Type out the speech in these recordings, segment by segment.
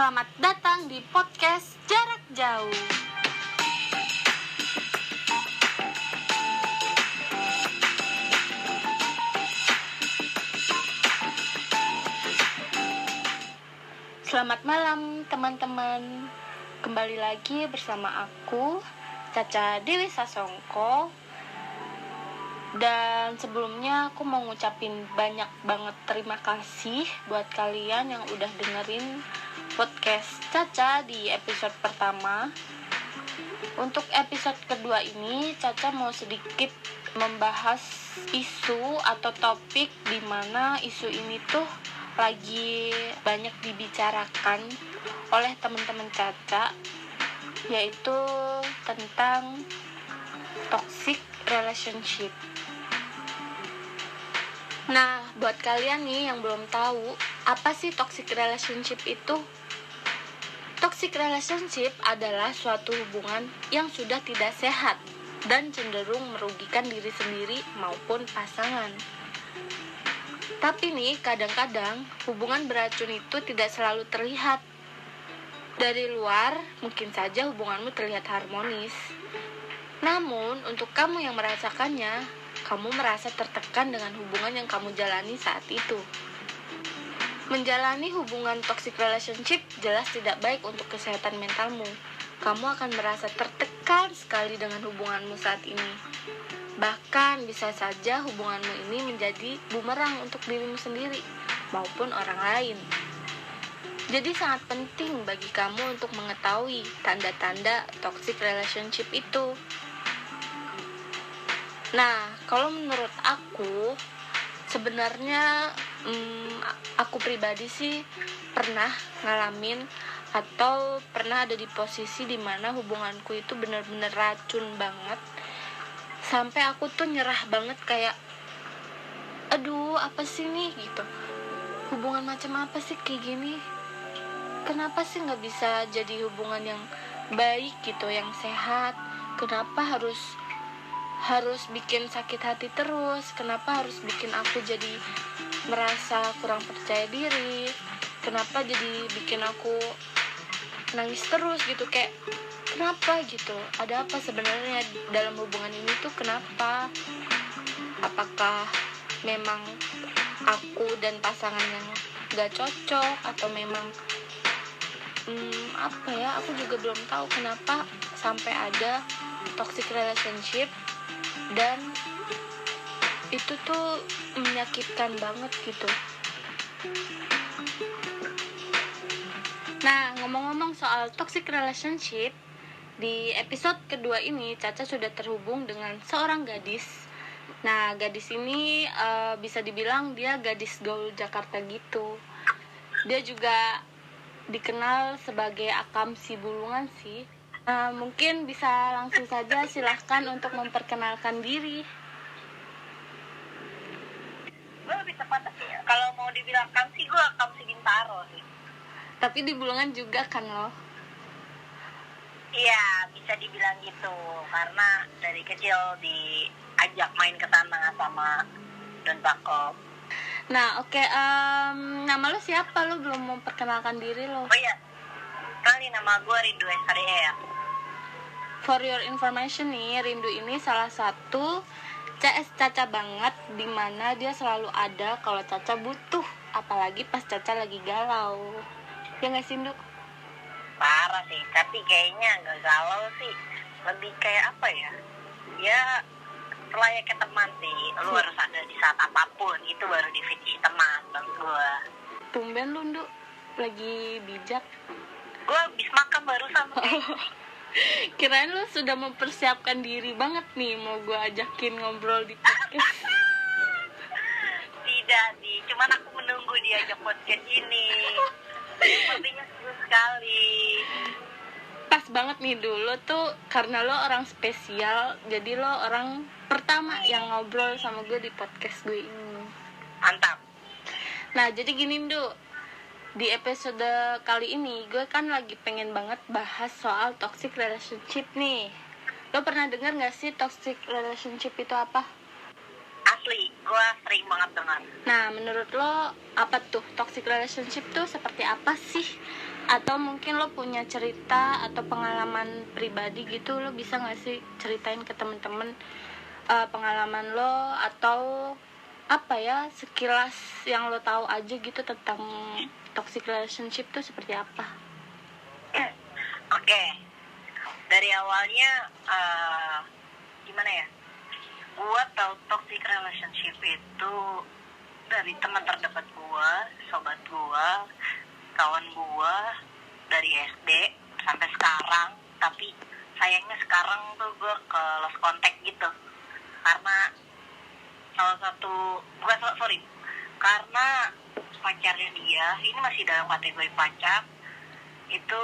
Selamat datang di podcast Jarak Jauh. Selamat malam teman-teman. Kembali lagi bersama aku, Caca Dewi Sasongko. Dan sebelumnya aku mau ngucapin banyak banget terima kasih buat kalian yang udah dengerin podcast Caca di episode pertama. Untuk episode kedua ini, Caca mau sedikit membahas isu atau topik di mana isu ini tuh lagi banyak dibicarakan oleh teman-teman Caca, yaitu tentang toxic relationship. Nah, buat kalian nih yang belum tahu, apa sih toxic relationship itu? Toxic relationship adalah suatu hubungan yang sudah tidak sehat dan cenderung merugikan diri sendiri maupun pasangan. Tapi nih, kadang-kadang hubungan beracun itu tidak selalu terlihat. Dari luar, mungkin saja hubunganmu terlihat harmonis. Namun, untuk kamu yang merasakannya, kamu merasa tertekan dengan hubungan yang kamu jalani saat itu. Menjalani hubungan toxic relationship jelas tidak baik untuk kesehatan mentalmu. Kamu akan merasa tertekan sekali dengan hubunganmu saat ini. Bahkan bisa saja hubunganmu ini menjadi bumerang untuk dirimu sendiri maupun orang lain. Jadi sangat penting bagi kamu untuk mengetahui tanda-tanda toxic relationship itu. Nah, kalau menurut aku, sebenarnya aku pribadi sih pernah ngalamin atau pernah ada di posisi dimana hubunganku itu benar-benar racun banget. Sampai aku tuh nyerah banget kayak, aduh apa sih nih gitu. Hubungan macam apa sih kayak gini? Kenapa sih gak bisa jadi hubungan yang baik gitu, yang sehat? Kenapa harus bikin sakit hati terus? Kenapa harus bikin aku jadi merasa kurang percaya diri? Kenapa jadi bikin aku nangis terus gitu? Kayak kenapa gitu? Ada apa sebenarnya dalam hubungan ini tuh? Kenapa? Apakah memang aku dan pasangan yang gak cocok? Atau memang apa ya? Aku juga belum tahu kenapa sampai ada toxic relationship. Dan itu tuh menyakitkan banget gitu. Nah, ngomong-ngomong soal toxic relationship, di episode kedua ini Caca sudah terhubung dengan seorang gadis. Nah, gadis ini bisa dibilang dia gadis gaul Jakarta gitu. Dia juga dikenal sebagai Akam si Bulungan sih. Mungkin bisa langsung saja, silahkan untuk memperkenalkan diri. Gue lebih tepat sih ya. Kalau mau dibilang Akam sih, gue Akam si Bintaro sih. Tapi di Bulungan juga kan lo? Iya, bisa dibilang gitu. Karena dari kecil diajak main ke sana sama Don Pakop. Nah, oke. Nama lo siapa? Lo belum memperkenalkan diri lo. Oh iya, kali nama gue Rindu SHDE ya. For your information nih, Rindu ini salah satu CS Caca banget, dimana dia selalu ada kalau Caca butuh, apalagi pas Caca lagi galau. Ya nggak sih, Nduk? Parah sih, tapi kayaknya gak galau sih. Lebih kayak apa ya? Ya, selayaknya teman sih. Lu harus ada di saat apapun. Itu baru definisi teman bang gue. Tumben lu, Nduk, lagi bijak. Gue habis makan barusan. Kirain lu sudah mempersiapkan diri banget nih mau gue ajakin ngobrol di podcast. Tidak sih, cuman aku menunggu diajak podcast ini. Sepertinya seru sekali. Pas banget nih, dulu tuh karena lo orang spesial, jadi lo orang pertama yang ngobrol sama gue di podcast gue ini. Mantap. Nah, jadi gini, Nduk. Di episode kali ini gue kan lagi pengen banget bahas soal toxic relationship nih. Lo pernah dengar gak sih toxic relationship itu apa? Asli asli gue sering banget dengar. Nah, menurut lo apa tuh toxic relationship tuh seperti apa sih? Atau mungkin lo punya cerita atau pengalaman pribadi gitu, lo bisa nggak sih ceritain ke temen-temen pengalaman lo atau apa ya sekilas yang lo tahu aja gitu tentang toxic relationship tuh seperti apa? Oke, dari awalnya gimana ya? Gua tahu toxic relationship itu dari teman terdekat gua, sobat gua, kawan gua dari SD sampai sekarang. Tapi sayangnya sekarang tuh gua ke lost contact gitu. Karena salah satu karena pacarnya dia ini masih dalam kategori pacar itu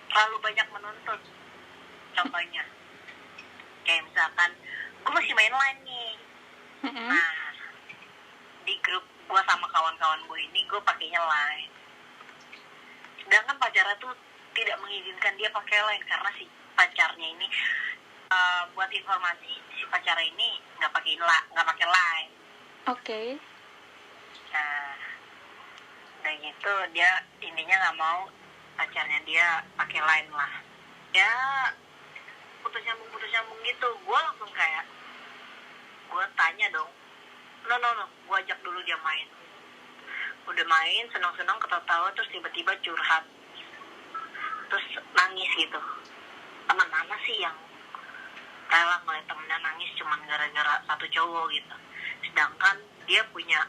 terlalu banyak menuntut. Contohnya kayak misalkan gue masih main line nih, nah di grup gue sama kawan-kawan gue ini gue pakainya line, sedangkan pacarnya tuh tidak mengizinkan dia pakai line karena si pacarnya ini buat informasi si pacarnya ini nggak pakai line. Oke. Nah udah gitu dia intinya nggak mau pacarnya dia pakai line lah, ya putus nyambung gitu. Gue langsung kayak gue tanya dong, no gue ajak dulu dia main, udah main senang-senang ketawa-tawa terus tiba-tiba curhat terus nangis gitu. Teman mana sih yang rela ngeliat temennya nangis cuman gara-gara satu cowok gitu, sedangkan dia punya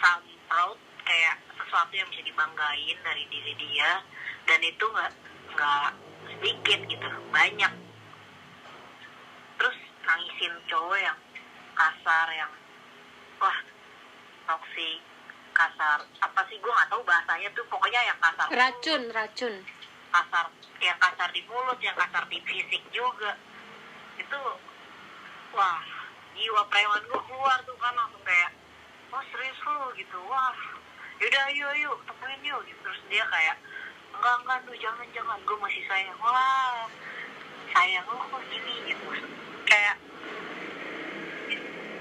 some proud, kayak sesuatu yang bisa dibanggain dari diri dia, dan itu nggak sedikit gitu, banyak. Terus nangisin cowok yang kasar, yang wah toksik, kasar apa sih gue nggak tahu bahasanya tuh, pokoknya yang kasar, Racun kasar, yang kasar di mulut, yang kasar di fisik juga. Itu wah jiwa preman gue keluar tuh kan, langsung kayak oh serius lu gitu, wah yaudah yuk temuin yuk gitu. Terus dia kayak enggak lu jangan gue masih sayang. Wah sayang lu kok gini gitu, kayak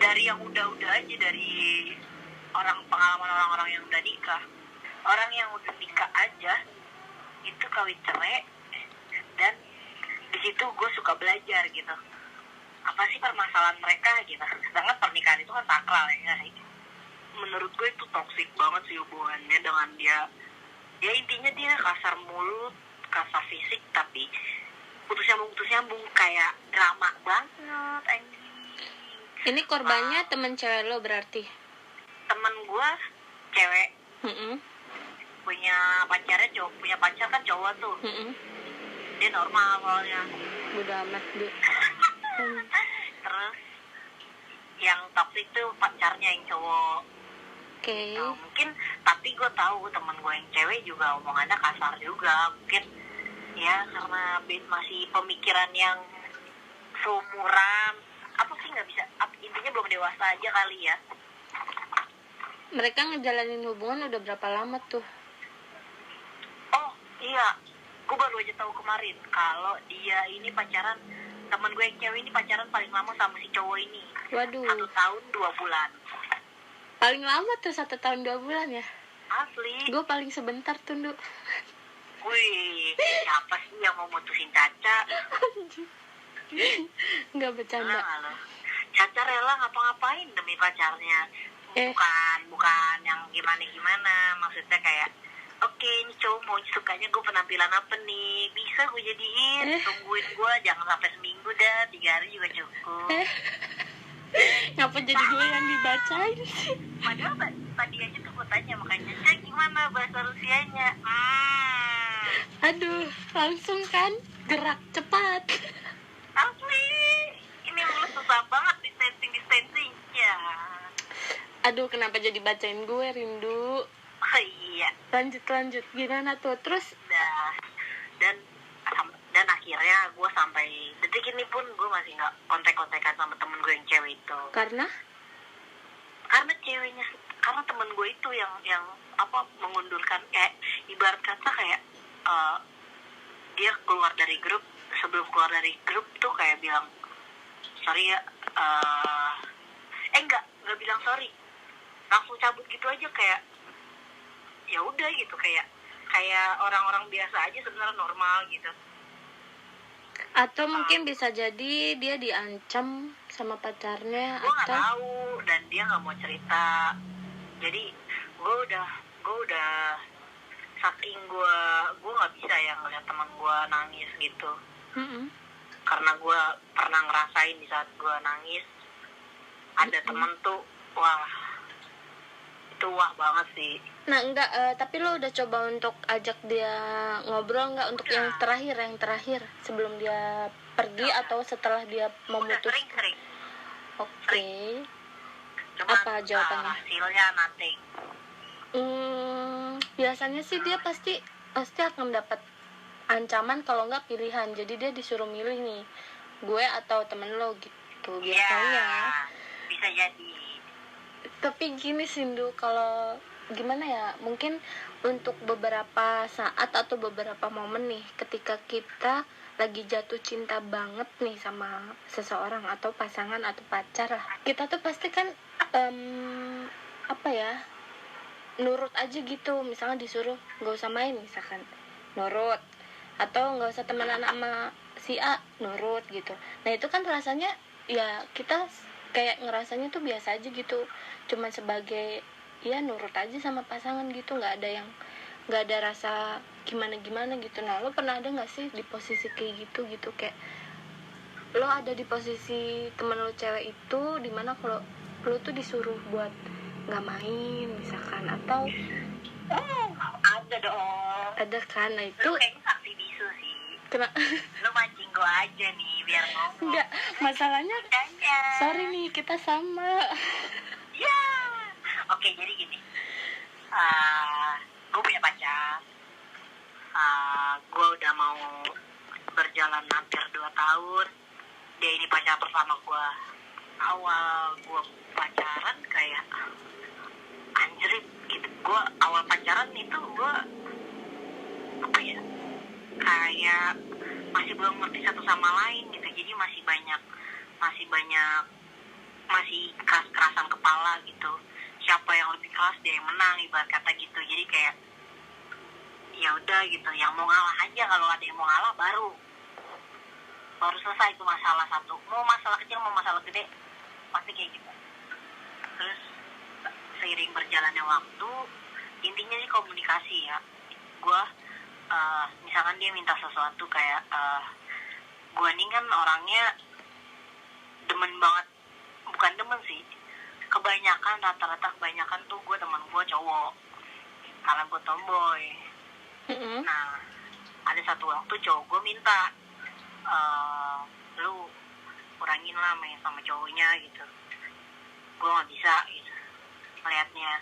dari yang udah aja, dari pengalaman orang-orang yang udah nikah, orang yang udah nikah aja itu kawin cerai. Dan di situ gue suka belajar gitu, apa sih permasalahan mereka gitu, sedangkan pernikahan itu kan sakral ya sih. Menurut gue itu toksik banget sih hubungannya dengan dia. Ya intinya dia kasar mulut, kasar fisik, tapi putus nyambung kayak drama banget anjing. Ini korbannya temen cewek lo berarti? Temen gue cewek, punya pacar kan cowok tuh. Dia normal soalnya. Udah amat bu. Terus yang toksik tuh pacarnya yang cowok. Oke. Nah, mungkin, tapi gue tahu temen gue yang cewek juga omongannya kasar juga, mungkin ya karena masih pemikiran yang seumuran, apa sih nggak bisa, intinya belum dewasa aja kali ya. Mereka ngejalanin hubungan udah berapa lama tuh? Oh iya, gue baru aja tahu kemarin kalau dia ini pacaran, temen gue yang cewek ini pacaran paling lama sama si cowok ini. Waduh. 1 tahun 2 bulan. Paling lama tuh 1 tahun 2 bulan ya? Asli. Gue paling sebentar tuh, Nduk. Wih, siapa sih yang mau mutusin Caca? Nggak bercanda. Nah, Caca rela ngapa-ngapain demi pacarnya. Bukan yang gimana, maksudnya kayak oke, ini cowok mau sukanya gue penampilan apa nih, bisa gue jadiin, tungguin gue, jangan sampai seminggu dah, 3 hari juga cukup. Ngapa jadi gue yang dibacain sih? Padahal tadi aja tuh gue tanya, makanya Cak gimana bahasa Rusianya? Aduh, langsung kan gerak cepat. Asli, ini mulut susah banget distancing ya. Aduh, kenapa jadi bacain gue, Rindu? Oh iya. Lanjut, gimana tuh? Terus? Dan akhirnya gue sampai detik ini pun gue masih nggak kontak-kontakan sama temen gue yang cewek itu. Karena ceweknya, karena temen gue itu yang mengundurkan, ibarat kata kayak dia keluar dari grup, sebelum keluar dari grup tuh kayak bilang sorry ya, enggak bilang sorry, langsung cabut gitu aja, kayak ya udah gitu, kayak orang-orang biasa aja sebenarnya, normal gitu. Atau mungkin bisa jadi dia diancam sama pacarnya, Gue nggak atau tahu, dan dia nggak mau cerita. Jadi gue udah saking gue nggak bisa ya ngeliat teman gue nangis gitu, karena gue pernah ngerasain di saat gue nangis. Ada temen tuh, wah itu wah banget sih. Nah enggak, tapi lo udah coba untuk ajak dia ngobrol nggak untuk Udah. yang terakhir sebelum dia pergi Udah. atau setelah dia Udah memutus? sering. Oke. Cuman Apa jawabannya? hasilnya nothing. Biasanya sih dia pasti akan dapat ancaman, kalau nggak pilihan. Jadi dia disuruh milih nih, gue atau temen lo gitu biasanya. Ya, bisa jadi. Tapi gini Sindu, kalau gimana ya, mungkin untuk beberapa saat atau beberapa momen nih, ketika kita lagi jatuh cinta banget nih sama seseorang atau pasangan atau pacar lah, kita tuh pasti kan apa ya, nurut aja gitu. Misalnya disuruh nggak usah main, misalkan nurut, atau nggak usah temenan sama si A, nurut gitu. Nah itu kan rasanya ya kita kayak ngerasanya tuh biasa aja gitu, cuman sebagai ya nurut aja sama pasangan gitu, nggak ada rasa gimana gitu. Nah lo pernah ada nggak sih di posisi kayak gitu kayak lo ada di posisi temen lo cewek itu, dimana kalau lo tuh disuruh buat nggak main misalkan, atau Ada dong. ada kan? Nah itu Lu kayaknya saksi bisu sih. kena Lu mancing gue aja nih biar ngomong. enggak, masalahnya Makanya. sorry nih, kita sama. Ya. Oke, jadi gini. Gue punya pacar. Gue udah mau berjalan hampir 2 tahun. Dia ini pacar pertama gue. Awal gue pacaran kayak anjrit gitu. Gue awal pacaran itu gue apa ya, kayak masih belum ngerti satu sama lain gitu. Jadi masih keras-kerasan kepala gitu. Siapa yang lebih keras dia yang menang, ibarat kata gitu. Jadi kayak ya udah gitu, yang mau ngalah aja, kalau ada yang mau ngalah baru selesai itu masalah satu. Mau masalah kecil mau masalah gede pasti kayak gitu. Terus seiring berjalannya waktu, intinya sih komunikasi ya. Gue misalkan dia minta sesuatu kayak gue nih kan orangnya demen banget, bukan demen sih, rata-rata kebanyakan tuh gue teman gue cowok karena gue tomboy. Nah ada satu waktu cowok gue minta, lu kurangin lah main sama cowoknya gitu. Gue nggak bisa gitu melihatnya.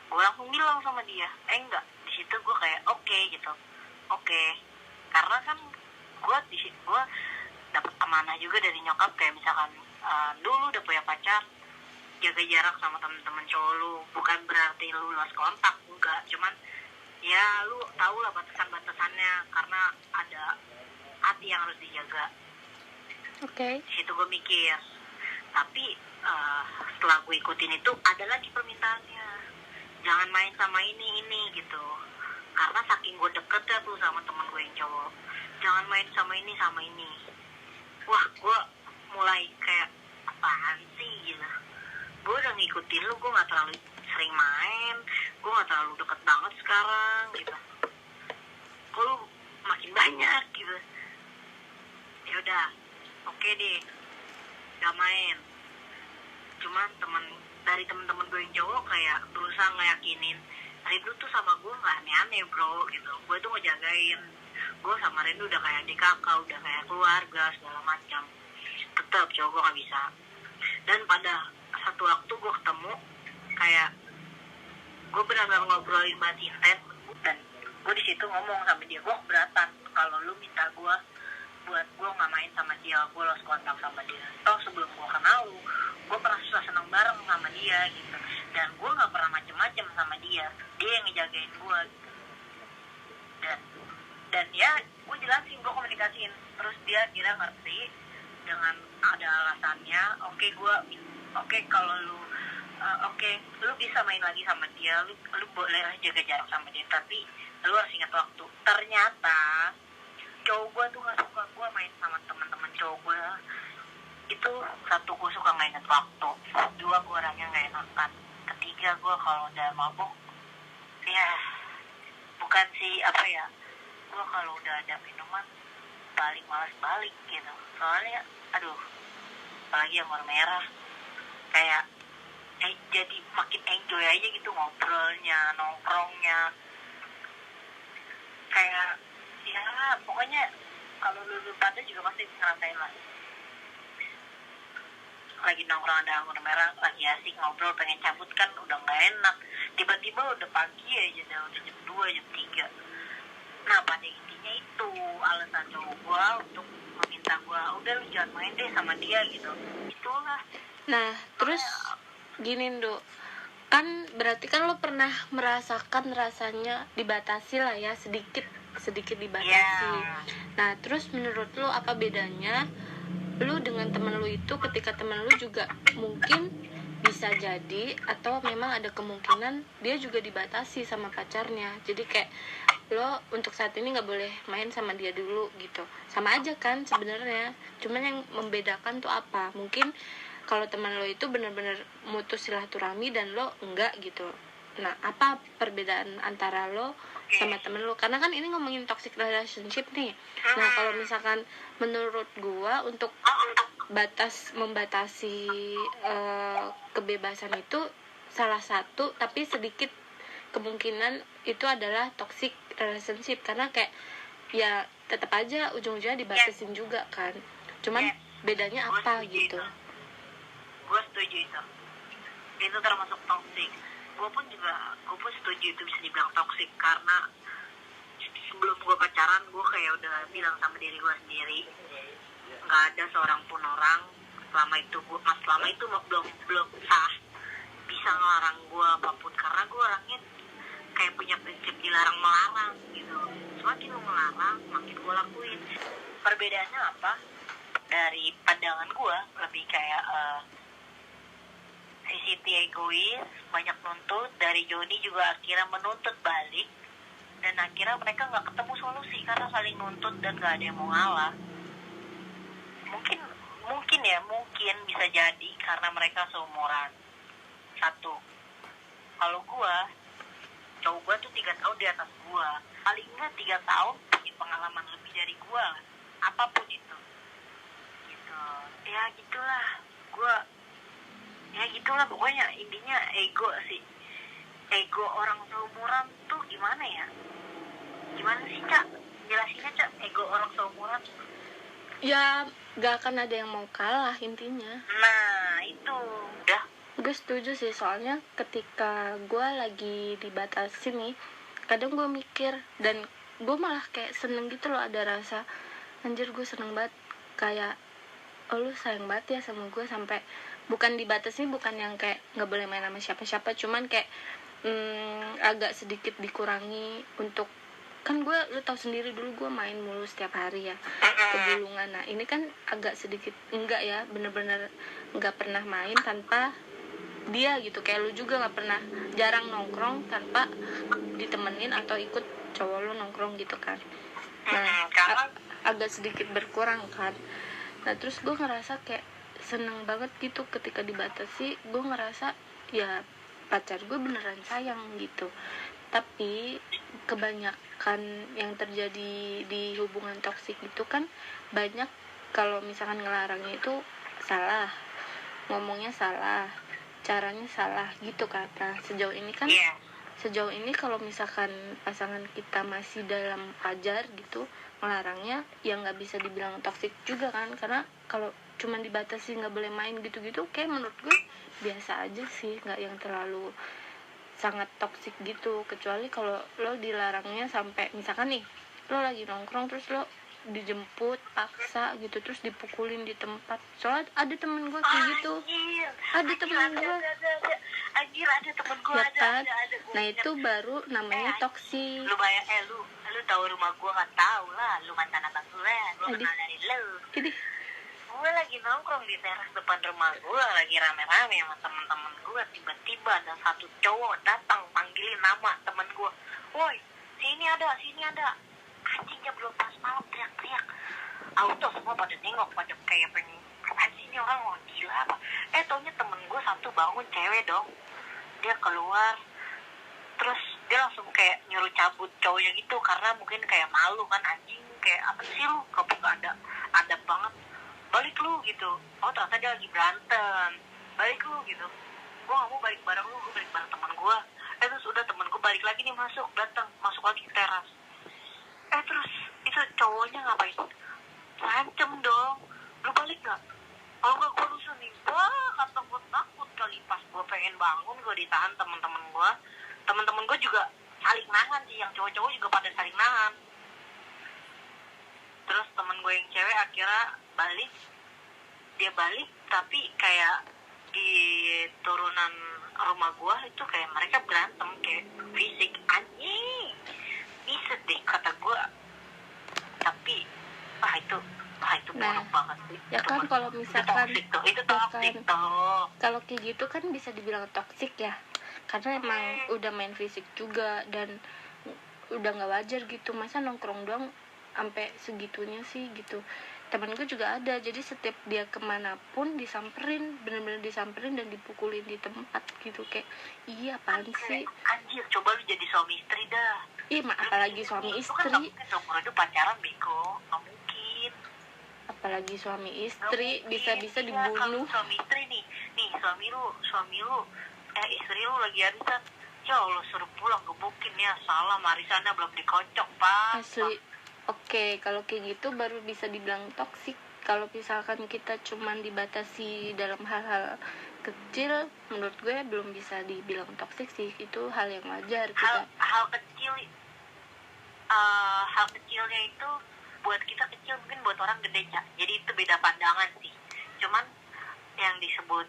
Gue langsung bilang sama dia, enggak. Di situ gue kayak oke gitu, oke. Karena kan gue di situ gue dapat amanah juga dari nyokap, kayak misalkan dulu udah punya pacar, jaga jarak sama temen-temen cowok lu. Bukan berarti lu lost kontak, enggak. Cuman ya lu tau lah batasan-batasannya, karena ada hati yang harus dijaga. Oke. Di situ gue mikir, tapi setelah gue ikutin itu ada lagi permintaannya, jangan main sama ini gitu. Karena saking gue deket ya tuh sama temen gue yang cowok, jangan main sama ini. Wah, gue mulai kayak apaan sih gitu. Gue udah ngikutin lu, gue nggak terlalu sering main, gue nggak terlalu deket banget sekarang gitu. Kok lu makin banyak gitu. Ya udah, oke deh, gak main. Cuman dari temen-temen gue yang cowok kayak berusaha ngeyakinin Rindu tuh sama gue nggak aneh-aneh bro gitu. Gue tuh ngejagain, gue sama Rindu udah kayak adik kakak, udah kayak keluarga segala macam. Tetap cowok gue nggak bisa. Dan pada satu waktu gue ketemu, kayak gue benar-benar ngobrolin banget intens, dan gue di situ ngomong sama dia, gue keberatan kalau lu minta gue buat gue nggak main sama dia, gue lost kontak sama dia. Toh sebelum gue kenal lu, gue pernah susah seneng bareng sama dia gitu, dan gue nggak pernah macem-macem sama dia yang ngejagain gue gitu. Dan ya gue jelasin, gue komunikasiin, terus dia kira ngerti dengan ada alasannya. Oke kalau lu lu bisa main lagi sama dia, lu boleh jaga jarak sama dia, tapi lu harus ingat waktu. Ternyata cowok gue tuh gak suka gue main sama teman-teman cowok gue. Itu satu, gue suka gak ingat waktu. Dua, gue orangnya gak enakan. Ketiga, gue kalau udah mabuk, ya bukan sih apa ya, gue kalau udah ada minuman paling malas balik gitu. Soalnya aduh, apalagi yang warna merah, kayak jadi makin enjoy aja gitu ngobrolnya, nongkrongnya. Kayak ya pokoknya kalau lu pada juga pasti ngerasain lah, lagi nongkrong ada anggur merah, lagi asik ngobrol, pengen cabut kan udah nggak enak, tiba-tiba udah pagi aja, udah jam 2, jam 3. Nah pada intinya itu alasan cowok gua untuk meminta gua, udah lu jangan main deh sama dia gitu. Itulah. Nah terus gini Nduk, kan berarti kan lo pernah merasakan rasanya dibatasi lah ya, sedikit dibatasi. Yeah. Nah terus menurut lo apa bedanya lu dengan temen lu itu ketika temen lu juga mungkin bisa jadi atau memang ada kemungkinan dia juga dibatasi sama pacarnya, jadi kayak lo untuk saat ini nggak boleh main sama dia dulu gitu. Sama aja kan sebenarnya, cuman yang membedakan tuh apa, mungkin kalau teman lo itu benar-benar mutus silaturahmi dan lo enggak gitu. Nah apa perbedaan antara lo sama temen lo, karena kan ini ngomongin toxic relationship nih. Nah kalau misalkan menurut gua untuk membatasi kebebasan itu salah satu, tapi sedikit kemungkinan itu adalah toxic relationship, karena kayak ya tetap aja ujung-ujungnya dibatasin juga kan, cuman bedanya apa gitu. Gue setuju itu termasuk toxic. Gue pun setuju itu bisa dibilang toxic, karena sebelum gue pacaran gue kayak udah bilang sama diri gue sendiri, nggak ada seorang pun orang selama itu belum sah bisa ngelarang gue apapun, karena gue orangnya kayak punya prinsip dilarang melarang gitu. Semakin lu melarang makin gue lakuin. Perbedaannya apa? Dari pandangan gue lebih kayak si Siti egois, banyak nuntut. Dari Joni juga akhirnya menuntut balik, dan akhirnya mereka nggak ketemu solusi karena saling nuntut dan nggak ada yang mau ngalah. Mungkin bisa jadi karena mereka seumuran. Satu, kalau cowok gue tuh 3 tahun di atas gue, paling nggak 3 tahun punya pengalaman lebih dari gue, apapun itu gitu. Gitulah pokoknya. Intinya ego orang seumuran tuh gimana sih Cak, jelasinnya Cak, ego orang seumuran ya gak akan ada yang mau kalah intinya. Nah itu udah, gue setuju sih, soalnya ketika gue lagi dibatasi nih, kadang gue mikir dan gue malah kayak seneng gitu loh, ada rasa anjir gue seneng banget, kayak oh lu sayang banget ya sama gue, sampai bukan dibatasi, bukan yang kayak nggak boleh main sama siapa-siapa, cuman kayak agak sedikit dikurangi untuk, kan gue lu tahu sendiri dulu gue main mulu setiap hari ya ke Bulungan. Nah ini kan agak sedikit enggak ya, bener-bener nggak pernah main tanpa dia gitu, kayak lu juga nggak pernah, jarang nongkrong tanpa ditemenin atau ikut cowok lu nongkrong gitu kan. Nah agak sedikit berkurang kan. Nah terus gue ngerasa kayak seneng banget gitu ketika dibatasi. Gue ngerasa ya pacar gue beneran sayang gitu. Tapi kebanyakan yang terjadi di hubungan toksik itu kan banyak, kalau misalkan ngelarangnya itu salah, ngomongnya salah, caranya salah gitu kan. Nah sejauh ini kalau misalkan pasangan kita masih dalam wajar gitu melarangnya, ya nggak bisa dibilang toksik juga kan, karena kalau cuman dibatasi nggak boleh main gitu-gitu, kayak menurut gue biasa aja sih, nggak yang terlalu sangat toksik gitu. Kecuali kalau lo dilarangnya sampai misalkan nih lo lagi nongkrong terus lo dijemput paksa gitu, terus dipukulin di tempat. Soalnya ada temen gue kayak gitu. Ada temen gue ya kan. Nah itu baru namanya toksik. Lu bayang lu tahu rumah gue, nggak tahu lah, lu mantan abang gue kenal dari lu. gue lagi nongkrong di teras depan rumah gue, lagi rame-rame sama temen-temen gue, tiba-tiba ada satu cowok datang panggilin nama temen gue, woi sini ada, anjingnya belum pas malam teriak-teriak, auto semua pada nengok, pada kayak pengen anjing ini orang mau gila apa. Taunya temen gue satu bangun, cewek dong, dia keluar, terus dia langsung kayak nyuruh cabut cowoknya gitu, karena mungkin kayak malu kan, anjing kayak apa sih lu, kamu gak ada banget, balik lu gitu. Oh ternyata dia lagi berantem, balik lu gitu. Gue gak mau balik bareng lu, gue balik bareng teman gue. Terus udah temen gue balik lagi nih, masuk lagi ke teras. Terus itu cowoknya ngapain, ngancem dong, lu balik gak, kalau nggak gue rusuh nih. Wah kata gue takut kali, pas gue pengen bangun gue ditahan temen-temen gue juga saling nahan sih, yang cowok-cowok juga pada saling nahan. Terus temen gue yang cewek akhirnya dia balik tapi kayak di turunan rumah gue itu kayak mereka berantem kayak fisik, anjing bisa deh kata gue. Tapi itu buruk banget sih. Ya kan kalau misalkan itu toxic tuh. Kalau kayak gitu kan bisa dibilang toksik ya, karena emang udah main fisik juga dan udah nggak wajar gitu. Masa nongkrong doang sampai segitunya sih gitu. Temen gue juga ada, jadi setiap dia kemanapun disamperin, bener-bener disamperin dan dipukulin di tempat gitu. Kayak iya apaan sih, anjir, coba lu jadi suami istri dah. Apalagi suami istri, kan umur itu pacaran bego, nggak mungkin. Apalagi suami istri bisa-bisa dibunuh. Kalau suami istri nih suami lu istri lu lagi arisan, ya Allah suruh pulang gebukin ya, salah arisannya belum dikocok pak. Asli. Oke, kalau kayak gitu baru bisa dibilang toksik. Kalau misalkan kita cuman dibatasi dalam hal-hal kecil, menurut gue belum bisa dibilang toksik sih. Itu hal yang wajar kita. Hal kecilnya itu buat kita kecil, mungkin buat orang gede ya. Jadi itu beda pandangan sih. Cuman yang disebut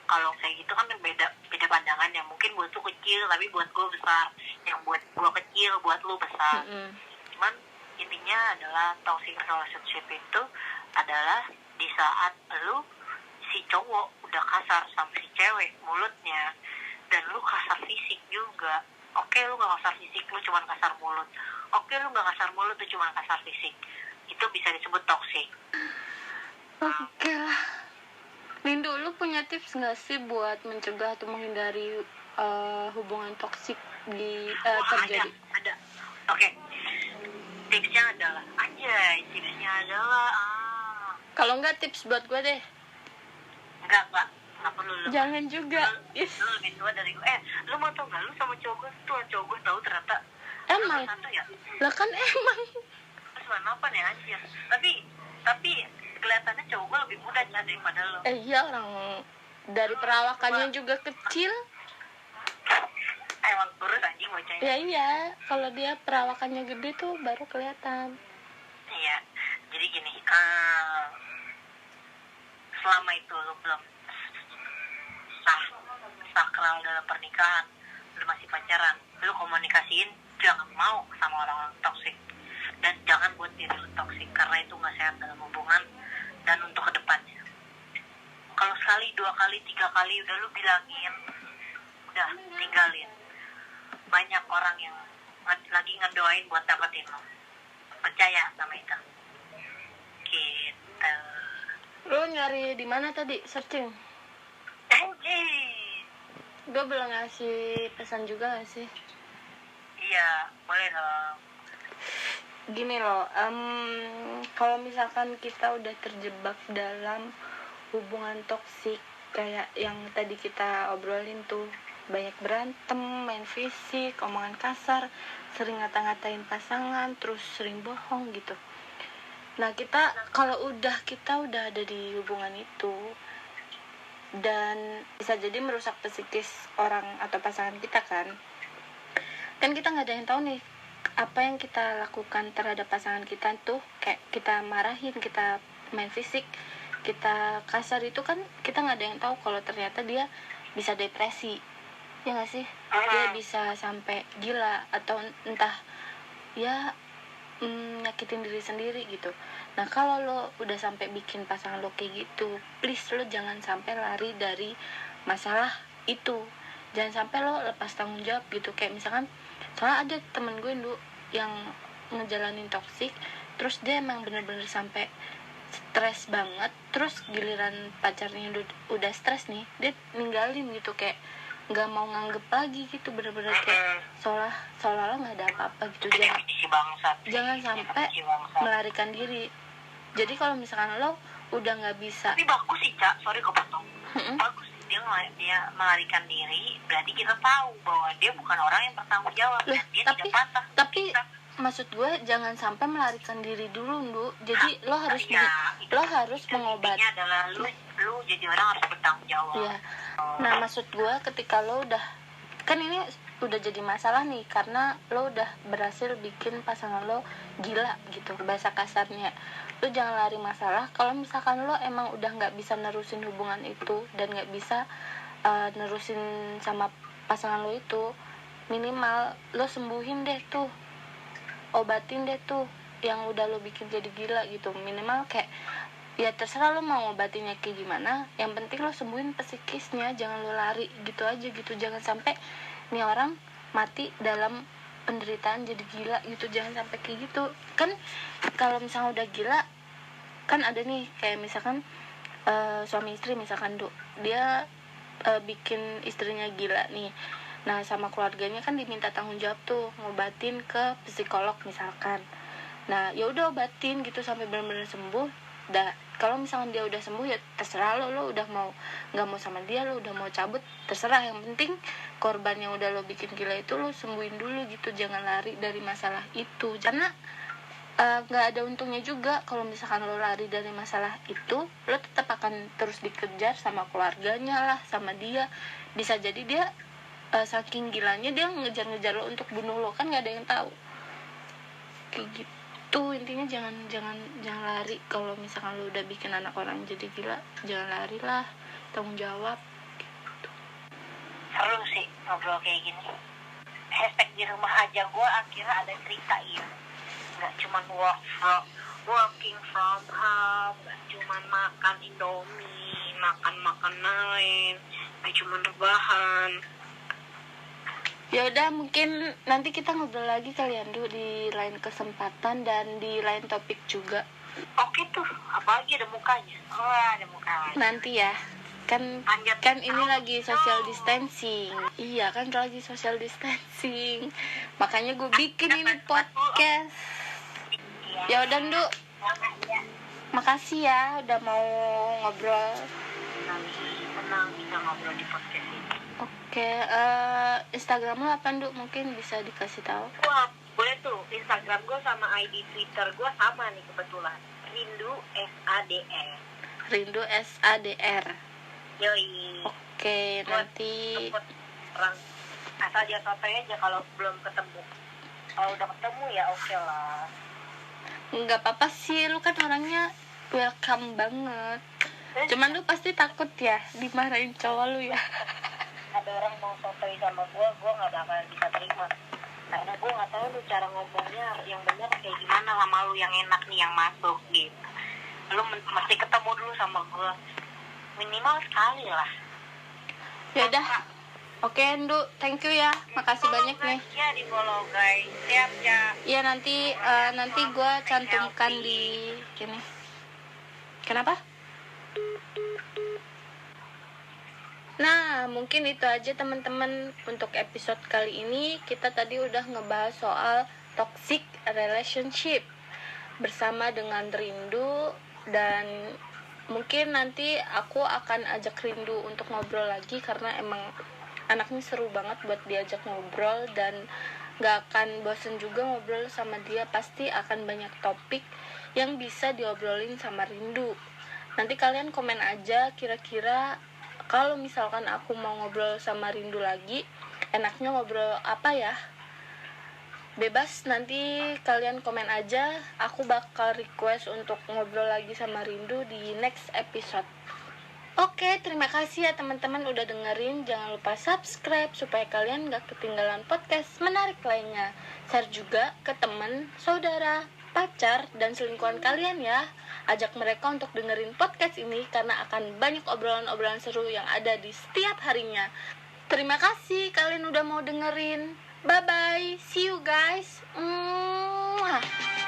kalau kayak gitu kan beda pandangan ya. Mungkin buat lu kecil tapi buat gue besar. Yang buat gue kecil buat lu besar. Cuman intinya adalah toxic relationship itu adalah di saat lu si cowok udah kasar sama si cewek mulutnya, dan lu kasar fisik juga. Oke, lu gak kasar fisik, lu cuma kasar mulut. Oke, lu gak kasar mulut, lu cuma kasar fisik. Itu bisa disebut toxic. Oke lah. Lindu, lu punya tips gak sih buat mencegah atau menghindari hubungan toksik terjadi? Ada. Oke. Tipsnya adalah kalau enggak tips buat gue deh. Enggak perlu lu. Jangan juga. Lu lebih tua dari gue. Lu mau tau gak, lu sama cowok gue tuh, cowok gue tahu ternyata emang ya? Lah kan emang terus apa nih anjir. Tapi kelihatannya cowok gue lebih muda daripada lu. Iya, orang dari perawakannya juga kecil. Emang kurus anjing bocahnya. Ya iya, kalau dia perawakannya gede tuh baru kelihatan. Iya, jadi gini, selama itu lu belum sakral dalam pernikahan, lu masih pacaran, lu komunikasiin, jangan mau sama orang-orang toksik, dan jangan buat diri lu toksik, karena itu nggak sehat dalam hubungan dan untuk kedepannya. Kalau sekali, 2 kali, 3 kali udah lu bilangin, udah tinggalin. Banyak orang yang lagi ngedoain buat dapetin lo, percaya sama itu. Gitu. Lu nyari di mana tadi searching? Anjir. Gue belum ngasih pesan juga gak sih? Iya, boleh dong. Gini loh, kalau misalkan kita udah terjebak dalam hubungan toksik kayak yang tadi kita obrolin tuh, banyak berantem, main fisik, omongan kasar, sering ngata-ngatain pasangan, terus sering bohong gitu. Nah, kita udah ada di hubungan itu dan bisa jadi merusak psikis orang atau pasangan kita kan kita nggak ada yang tahu nih apa yang kita lakukan terhadap pasangan kita tuh, kayak kita marahin, kita main fisik, kita kasar, itu kan kita nggak ada yang tahu kalau ternyata dia bisa depresi, ya nggak sih? Dia bisa sampai gila atau entah ya nyakitin diri sendiri gitu. Nah kalau lo udah sampai bikin pasangan lo kayak gitu, please lo jangan sampai lari dari masalah itu. Jangan sampai lo lepas tanggung jawab gitu. Kayak misalkan, soalnya ada temen gue dulu yang ngejalanin toksik, terus dia emang bener-bener sampai stres banget, terus giliran pacarnya udah stres nih, dia ninggalin gitu, kayak nggak mau nganggep lagi gitu, bener-bener kayak seolah-olah nggak ada apa-apa gitu. Jangan sampai melarikan diri. Jadi kalau misalkan lo udah nggak bisa, tapi bagus sih Cak, sorry kok potong. Bagus dia melarikan diri, berarti kita tahu bahwa dia bukan orang yang bertanggung jawab. Loh, dia tapi, tidak patah. Tapi maksud gue jangan sampai melarikan diri dulu, Ndu. Jadi lo harus mengobati. Adalah lu jadi orang harus bertanggung jawab. Iya. Nah, maksud gue ketika lo udah, kan ini udah jadi masalah nih karena lo udah berhasil bikin pasangan lo gila gitu, bahasa kasarnya. Lo jangan lari masalah. Kalau misalkan lo emang udah nggak bisa nerusin hubungan itu dan nggak bisa nerusin sama pasangan lo itu, minimal lo sembuhin deh tuh, obatin deh tuh yang udah lo bikin jadi gila gitu. Minimal kayak, ya terserah lo mau ngobatinnya kayak gimana, yang penting lo sembuhin psikisnya, jangan lo lari gitu aja gitu. Jangan sampai nih orang mati dalam penderitaan jadi gila gitu, jangan sampai kayak gitu. Kan kalau misalnya udah gila, kan ada nih kayak misalkan suami istri misalkan dia bikin istrinya gila nih. Nah sama keluarganya kan diminta tanggung jawab tuh, ngobatin ke psikolog misalkan. Nah ya udah obatin gitu sampai benar-benar sembuh. Kalau misalkan dia udah sembuh, ya terserah lo udah mau nggak mau sama dia, lo udah mau cabut, terserah. Yang penting korban yang udah lo bikin gila itu lo sembuhin dulu gitu, jangan lari dari masalah itu. Karena nggak ada untungnya juga kalau misalkan lo lari dari masalah itu, lo tetap akan terus dikejar sama keluarganya lah, sama dia. Bisa jadi dia saking gilanya dia ngejar-ngejar lo untuk bunuh lo, kan nggak ada yang tahu kayak gitu. Intinya jangan lari. Kalau misalkan lo udah bikin anak orang jadi gila, jangan lari lah, tanggung jawab gitu. Seru sih ngobrol kayak gini. Hashtag di rumah aja gue akhirnya ada cerita ya, nggak cuma working from home, nggak cuma makan indomie, makan lain, nggak cuma rebahan. Ya udah, mungkin nanti kita ngobrol lagi kalian dulu di lain kesempatan dan di lain topik juga. Oke tuh, apalagi ada mukanya. Ada mukanya. Nanti ya. Kan ini lagi social distancing. Iya, kan lagi social distancing. Makanya gue bikin ini podcast. Ya udah, Ndu. Makasih ya udah mau ngobrol. Senang bisa ngobrol di podcast ini. Oke, Instagram lo apa, Ndu? Mungkin bisa dikasih tahu. Wah, boleh tuh. Instagram gue sama ID Twitter gue sama nih kebetulan. Rindu SADR. Rindu SADR. Yoi. Oke, nanti orang asal dia sotoy aja kalau belum ketemu. Kalau udah ketemu ya oke lah. Nggak apa-apa sih, lu kan orangnya welcome banget. Cuman lu pasti takut ya dimarahin cowok lu ya. Ada orang mau sotoy sama gue nggak bakal bisa terima. Karena gue nggak tahu lu cara ngomongnya yang benar kayak gimana sama lu, yang enak nih yang masuk gitu. Lu mesti ketemu dulu sama gue minimal sekali lah. Ya udah. Oke, Ndu, thank you ya. Makasih banyak nih. Ya, di follow guys. Siap ya. Iya, nanti gue cantumkan di sini. Kenapa? Nah, mungkin itu aja teman-teman untuk episode kali ini. Kita tadi udah ngebahas soal toxic relationship bersama dengan Rindu, dan mungkin nanti aku akan ajak Rindu untuk ngobrol lagi karena emang anaknya seru banget buat diajak ngobrol dan gak akan bosen juga ngobrol sama dia. Pasti akan banyak topik yang bisa diobrolin sama Rindu. Nanti kalian komen aja kira-kira kalau misalkan aku mau ngobrol sama Rindu lagi, enaknya ngobrol apa ya? Bebas, nanti kalian komen aja. Aku bakal request untuk ngobrol lagi sama Rindu di next episode. Oke, terima kasih ya teman-teman udah dengerin. Jangan lupa subscribe supaya kalian gak ketinggalan podcast menarik lainnya. Share juga ke teman, saudara. pacar dan selingkuhan kalian ya. Ajak mereka untuk dengerin podcast ini karena akan banyak obrolan-obrolan seru yang ada di setiap harinya. Terima kasih kalian udah mau dengerin. Bye bye, see you guys. Mwah.